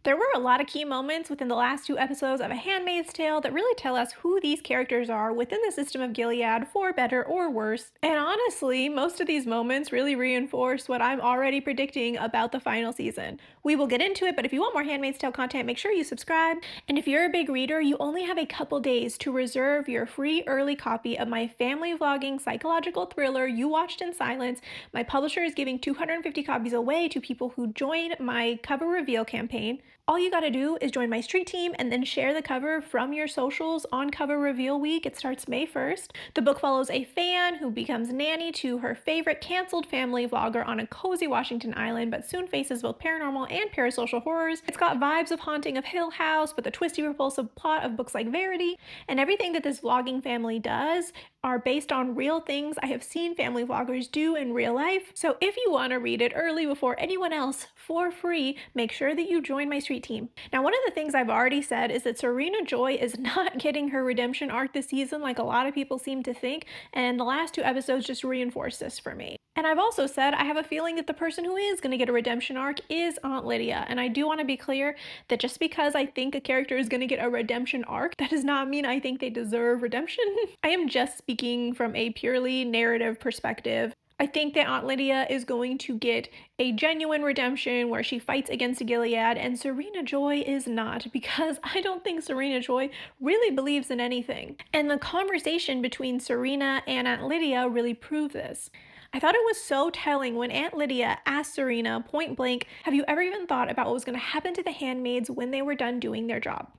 There were a lot of key moments within the last two episodes of A Handmaid's Tale that really tell us who these characters are within the system of Gilead, for better or worse. And honestly, most of these moments really reinforce what I'm already predicting about the final season. We will get into it, but if you want more Handmaid's Tale content, make sure you subscribe. And if you're a big reader, you only have a couple days to reserve your free early copy of my family vlogging psychological thriller, You Watched in Silence. My publisher is giving 250 copies away to people who join my cover reveal campaign. All you gotta do is join my street team and then share the cover from your socials on cover reveal week. It starts May 1st. The book follows a fan who becomes nanny to her favorite canceled family vlogger on a cozy Washington island, but soon faces both paranormal and parasocial horrors. It's got vibes of Haunting of Hill House, but the twisty, repulsive plot of books like Verity. And everything that this vlogging family does are based on real things I have seen family vloggers do in real life. So if you want to read it early before anyone else for free, make sure that you join my street team. Now, one of the things I've already said is that Serena Joy is not getting her redemption arc this season like a lot of people seem to think, and the last two episodes just reinforced this for me. And I've also said I have a feeling that the person who is going to get a redemption arc is Aunt Lydia. And I do want to be clear that just because I think a character is going to get a redemption arc, that does not mean I think they deserve redemption. I am just speaking from a purely narrative perspective. I think that Aunt Lydia is going to get a genuine redemption where she fights against Gilead, and Serena Joy is not, because I don't think Serena Joy really believes in anything. And the conversation between Serena and Aunt Lydia really proved this. I thought it was so telling when Aunt Lydia asked Serena point blank, have you ever even thought about what was going to happen to the handmaids when they were done doing their job?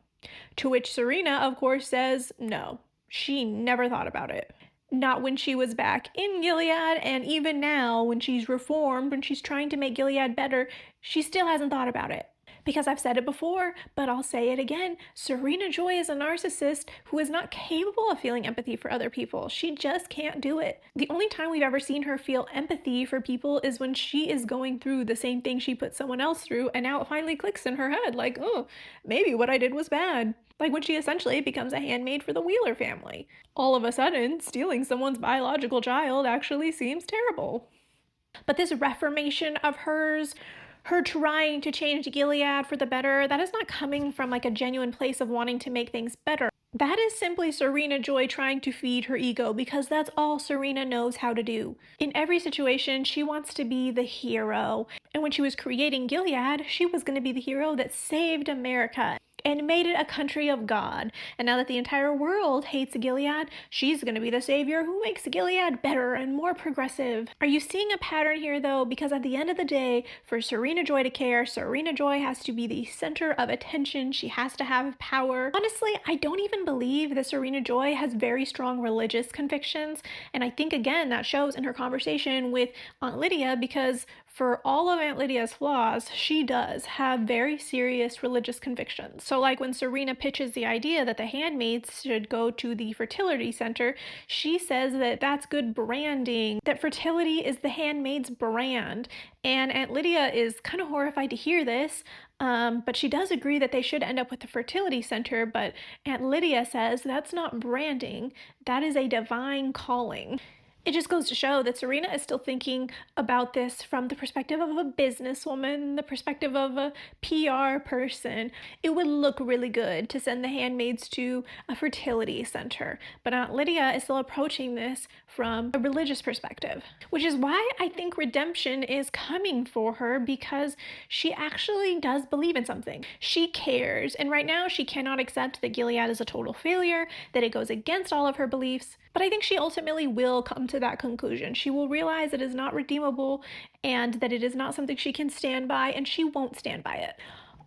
To which Serena, of course, says no. She never thought about it. Not when she was back in Gilead, and even now, when she's reformed, when she's trying to make Gilead better, she still hasn't thought about it. Because I've said it before, but I'll say it again, Serena Joy is a narcissist who is not capable of feeling empathy for other people. She just can't do it. The only time we've ever seen her feel empathy for people is when she is going through the same thing she put someone else through, and now it finally clicks in her head, like, oh, maybe what I did was bad. Like when she essentially becomes a handmaid for the Wheeler family. All of a sudden, stealing someone's biological child actually seems terrible. But this reformation of hers, her trying to change Gilead for the better, that is not coming from like a genuine place of wanting to make things better. That is simply Serena Joy trying to feed her ego, because that's all Serena knows how to do. In every situation, she wants to be the hero. And when she was creating Gilead, she was going to be the hero that saved America and made it a country of God. And now that the entire world hates Gilead, she's going to be the savior who makes Gilead better and more progressive. Are you seeing a pattern here, though? Because at the end of the day, for Serena Joy to care, Serena Joy has to be the center of attention. She has to have power. Honestly, I don't even believe that Serena Joy has very strong religious convictions. And I think, again, that shows in her conversation with Aunt Lydia, because for all of Aunt Lydia's flaws, she does have very serious religious convictions. So like when Serena pitches the idea that the handmaids should go to the fertility center, she says that that's good branding, that fertility is the handmaid's brand. And Aunt Lydia is kind of horrified to hear this, but she does agree that they should end up with the fertility center, but Aunt Lydia says that's not branding, that is a divine calling. It just goes to show that Serena is still thinking about this from the perspective of a businesswoman, the perspective of a PR person. It would look really good to send the handmaids to a fertility center, but Aunt Lydia is still approaching this from a religious perspective, which is why I think redemption is coming for her, because she actually does believe in something. She cares, and right now she cannot accept that Gilead is a total failure, that it goes against all of her beliefs, but I think she ultimately will come to that conclusion. She will realize it is not redeemable and that it is not something she can stand by, and she won't stand by it.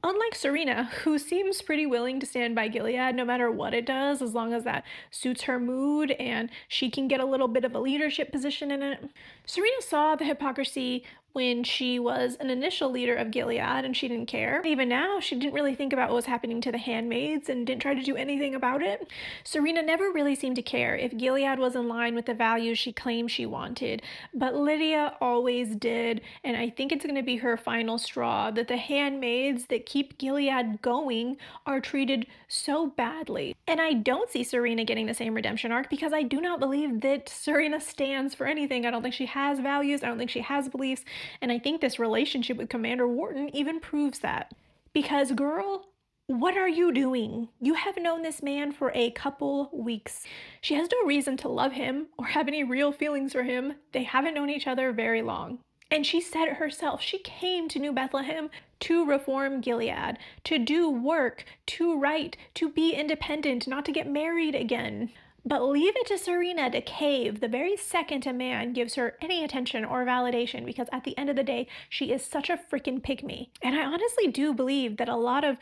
Unlike Serena, who seems pretty willing to stand by Gilead no matter what it does, as long as that suits her mood and she can get a little bit of a leadership position in it. Serena saw the hypocrisy when she was an initial leader of Gilead and she didn't care. Even now, she didn't really think about what was happening to the handmaids and didn't try to do anything about it. Serena never really seemed to care if Gilead was in line with the values she claimed she wanted, but Lydia always did, and I think it's going to be her final straw that the handmaids that keep Gilead going are treated so badly. And I don't see Serena getting the same redemption arc, because I do not believe that Serena stands for anything. I don't think she has values, I don't think she has beliefs, and I think this relationship with Commander Wharton even proves that. Because, girl, what are you doing? You have known this man for a couple weeks. She has no reason to love him or have any real feelings for him. They haven't known each other very long. And she said it herself. She came to New Bethlehem to reform Gilead, to do work, to write, to be independent, not to get married again. But leave it to Serena to cave the very second a man gives her any attention or validation, because at the end of the day, she is such a freaking pygmy. And I honestly do believe that a lot of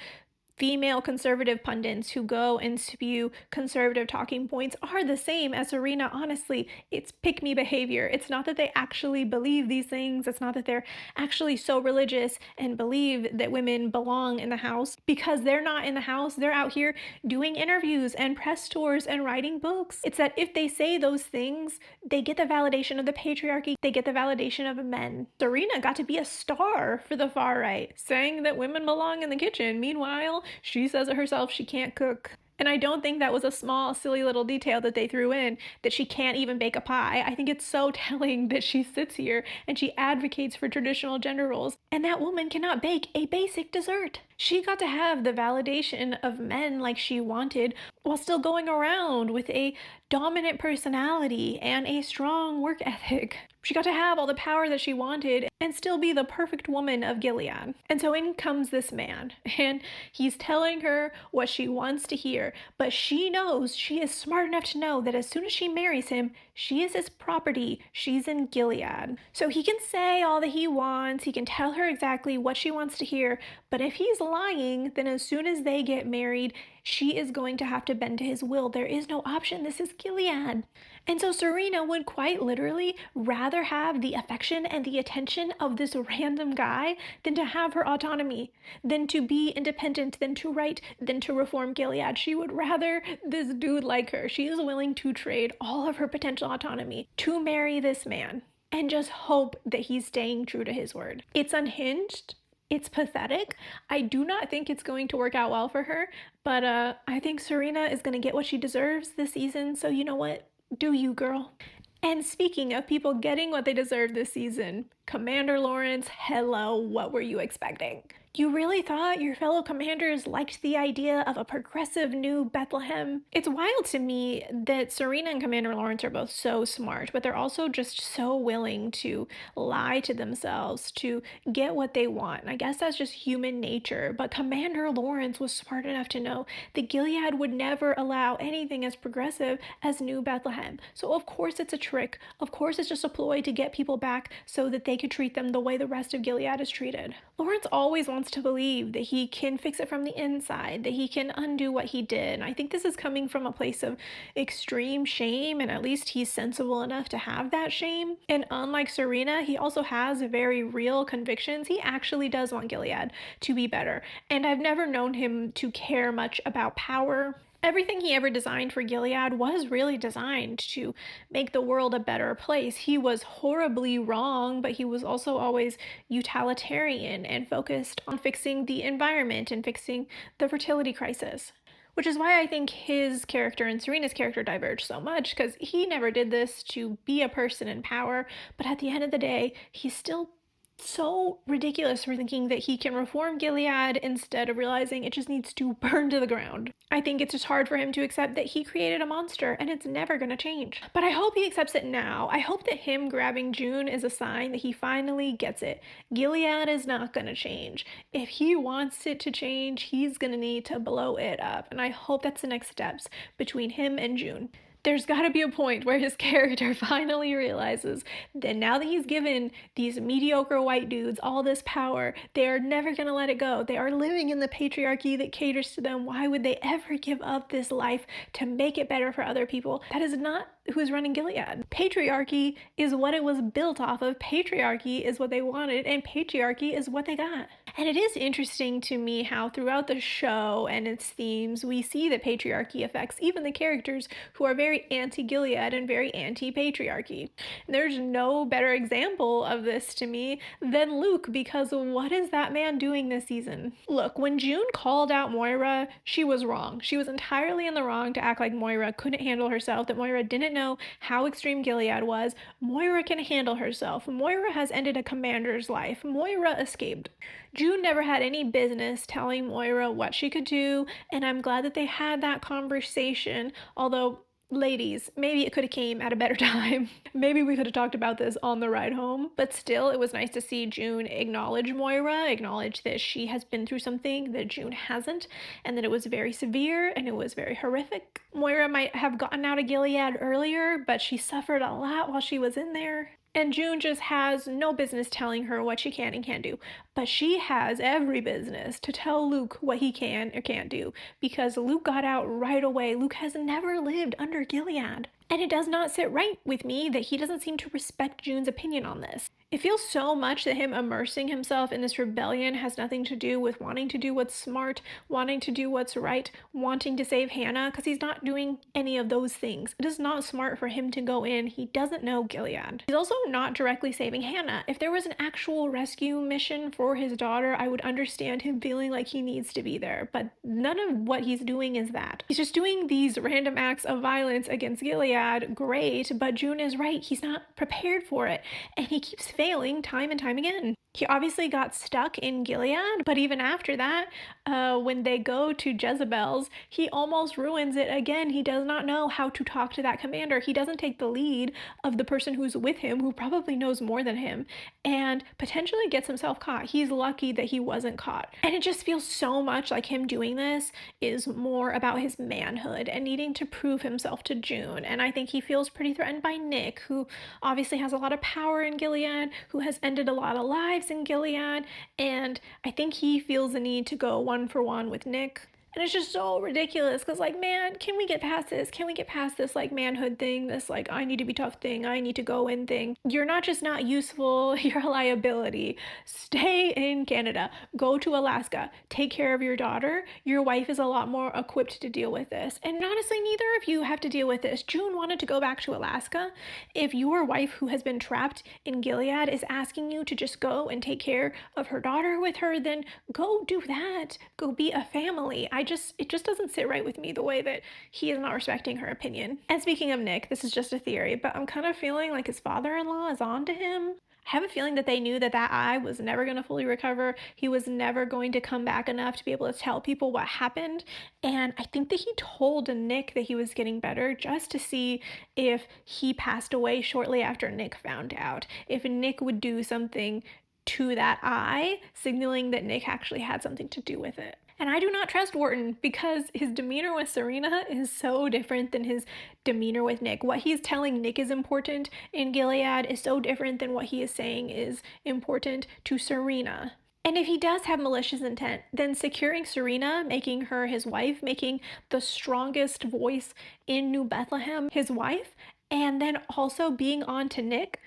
female conservative pundits who go and spew conservative talking points are the same as Serena. Honestly, it's pick-me behavior. It's not that they actually believe these things. It's not that they're actually so religious and believe that women belong in the house, because they're not in the house. They're out here doing interviews and press tours and writing books. It's that if they say those things, they get the validation of the patriarchy. They get the validation of men. Serena got to be a star for the far right, saying that women belong in the kitchen. Meanwhile, she says it herself, she can't cook. And I don't think that was a small, silly little detail that they threw in, that she can't even bake a pie. I think it's so telling that she sits here and she advocates for traditional gender roles, and that woman cannot bake a basic dessert. She got to have the validation of men like she wanted, while still going around with a dominant personality and a strong work ethic. She got to have all the power that she wanted and still be the perfect woman of Gilead. And so in comes this man, and he's telling her what she wants to hear, but she knows, she is smart enough to know that as soon as she marries him, she is his property. She's in Gilead. So he can say all that he wants, he can tell her exactly what she wants to hear, but if he's lying, then as soon as they get married, she is going to have to bend to his will. There is no option. This is Gilead. And so Serena would quite literally rather have the affection and the attention of this random guy than to have her autonomy, than to be independent, than to write, than to reform Gilead. She would rather this dude like her. She is willing to trade all of her potential autonomy to marry this man and just hope that he's staying true to his word. It's unhinged. It's pathetic. I do not think it's going to work out well for her, but I think Serena is going to get what she deserves this season, so you know what? Do you, girl. And speaking of people getting what they deserve this season, Commander Lawrence, hello, what were you expecting? You really thought your fellow commanders liked the idea of a progressive new Bethlehem? It's wild to me that Serena and Commander Lawrence are both so smart, but they're also just so willing to lie to themselves to get what they want. And I guess that's just human nature, but Commander Lawrence was smart enough to know that Gilead would never allow anything as progressive as New Bethlehem. So of course it's a trick. Of course it's just a ploy to get people back so that they could treat them the way the rest of Gilead is treated. Lawrence always wants to believe that he can fix it from the inside, that he can undo what he did. And I think this is coming from a place of extreme shame, and at least he's sensible enough to have that shame. And unlike Serena, he also has very real convictions. He actually does want Gilead to be better. And I've never known him to care much about power. Everything he ever designed for Gilead was really designed to make the world a better place. He was horribly wrong, but he was also always utilitarian and focused on fixing the environment and fixing the fertility crisis. Which is why I think his character and Serena's character diverge so much, because he never did this to be a person in power, but at the end of the day, he's still so ridiculous for thinking that he can reform Gilead instead of realizing it just needs to burn to the ground. I think it's just hard for him to accept that he created a monster and it's never gonna change. But I hope he accepts it now. I hope that him grabbing June is a sign that he finally gets it. Gilead is not gonna change. If he wants it to change, he's gonna need to blow it up. And I hope that's the next steps between him and June. There's got to be a point where his character finally realizes that now that he's given these mediocre white dudes all this power, they are never going to let it go. They are living in the patriarchy that caters to them. Why would they ever give up this life to make it better for other people? That is not who's running Gilead. Patriarchy is what it was built off of. Patriarchy is what they wanted, and patriarchy is what they got. And it is interesting to me how throughout the show and its themes, we see that patriarchy affects even the characters who are very anti-Gilead and very anti-patriarchy. There's no better example of this to me than Luke, because what is that man doing this season? Look, when June called out Moira, she was wrong. She was entirely in the wrong to act like Moira couldn't handle herself, that Moira didn't know how extreme Gilead was. Moira can handle herself. Moira has ended a commander's life. Moira escaped. June never had any business telling Moira what she could do, and I'm glad that they had that conversation, although ladies, maybe it could have came at a better time. Maybe we could have talked about this on the ride home, but still it was nice to see June acknowledge Moira, acknowledge that she has been through something that June hasn't, and that it was very severe and it was very horrific. Moira might have gotten out of Gilead earlier, but she suffered a lot while she was in there. And June just has no business telling her what she can and can't do. But she has every business to tell Luke what he can or can't do, because Luke got out right away. Luke has never lived under Gilead. And it does not sit right with me that he doesn't seem to respect June's opinion on this. It feels so much that him immersing himself in this rebellion has nothing to do with wanting to do what's smart, wanting to do what's right, wanting to save Hannah, because he's not doing any of those things. It is not smart for him to go in. He doesn't know Gilead. He's also not directly saving Hannah. If there was an actual rescue mission for his daughter, I would understand him feeling like he needs to be there, but none of what he's doing is that. He's just doing these random acts of violence against Gilead, great, but June is right. He's not prepared for it, and he keeps failing time and time again. He obviously got stuck in Gilead, but even after that, when they go to Jezebel's, he almost ruins it again. He does not know how to talk to that commander. He doesn't take the lead of the person who's with him, who probably knows more than him, and potentially gets himself caught. He's lucky that he wasn't caught. And it just feels so much like him doing this is more about his manhood and needing to prove himself to June. And I think he feels pretty threatened by Nick, who obviously has a lot of power in Gilead, who has ended a lot of lives in Gilead, and I think he feels the need to go one for one with Nick. And it's just so ridiculous because, like, man, can we get past this? Can we get past this, like, manhood thing, this, like, I need to be tough thing, I need to go in thing? You're not just not useful, you're a liability. Stay in Canada. Go to Alaska. Take care of your daughter. Your wife is a lot more equipped to deal with this. And honestly, neither of you have to deal with this. June wanted to go back to Alaska. If your wife, who has been trapped in Gilead, is asking you to just go and take care of her daughter with her, then go do that. Go be a family. It just doesn't sit right with me the way that he is not respecting her opinion. And speaking of Nick, this is just a theory, but I'm kind of feeling like his father-in-law is on to him. I have a feeling that they knew that that eye was never going to fully recover. He was never going to come back enough to be able to tell people what happened. And I think that he told Nick that he was getting better just to see if he passed away shortly after Nick found out. If Nick would do something to that eye, signaling that Nick actually had something to do with it. And I do not trust Wharton because his demeanor with Serena is so different than his demeanor with Nick. What he's telling Nick is important in Gilead is so different than what he is saying is important to Serena. And if he does have malicious intent, then securing Serena, making her his wife, making the strongest voice in New Bethlehem his wife, and then also being on to Nick,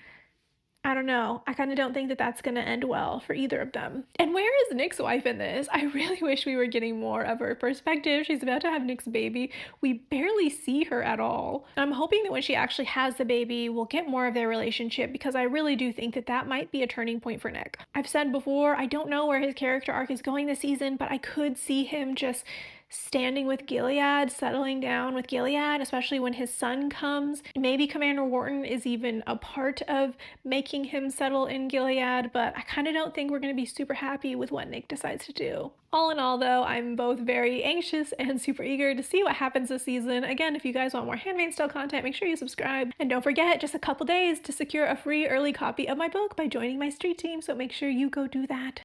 I don't know. I kind of don't think that that's going to end well for either of them. And where is Nick's wife in this? I really wish we were getting more of her perspective. She's about to have Nick's baby. We barely see her at all. I'm hoping that when she actually has the baby, we'll get more of their relationship, because I really do think that that might be a turning point for Nick. I've said before, I don't know where his character arc is going this season, but I could see him just standing with Gilead, settling down with Gilead, especially when his son comes. Maybe Commander Wharton is even a part of making him settle in Gilead, but I kind of don't think we're going to be super happy with what Nick decides to do. All in all, though, I'm both very anxious and super eager to see what happens this season. Again, if you guys want more Handmaid's Tale content, make sure you subscribe. And don't forget, just a couple days to secure a free early copy of my book by joining my street team, so make sure you go do that.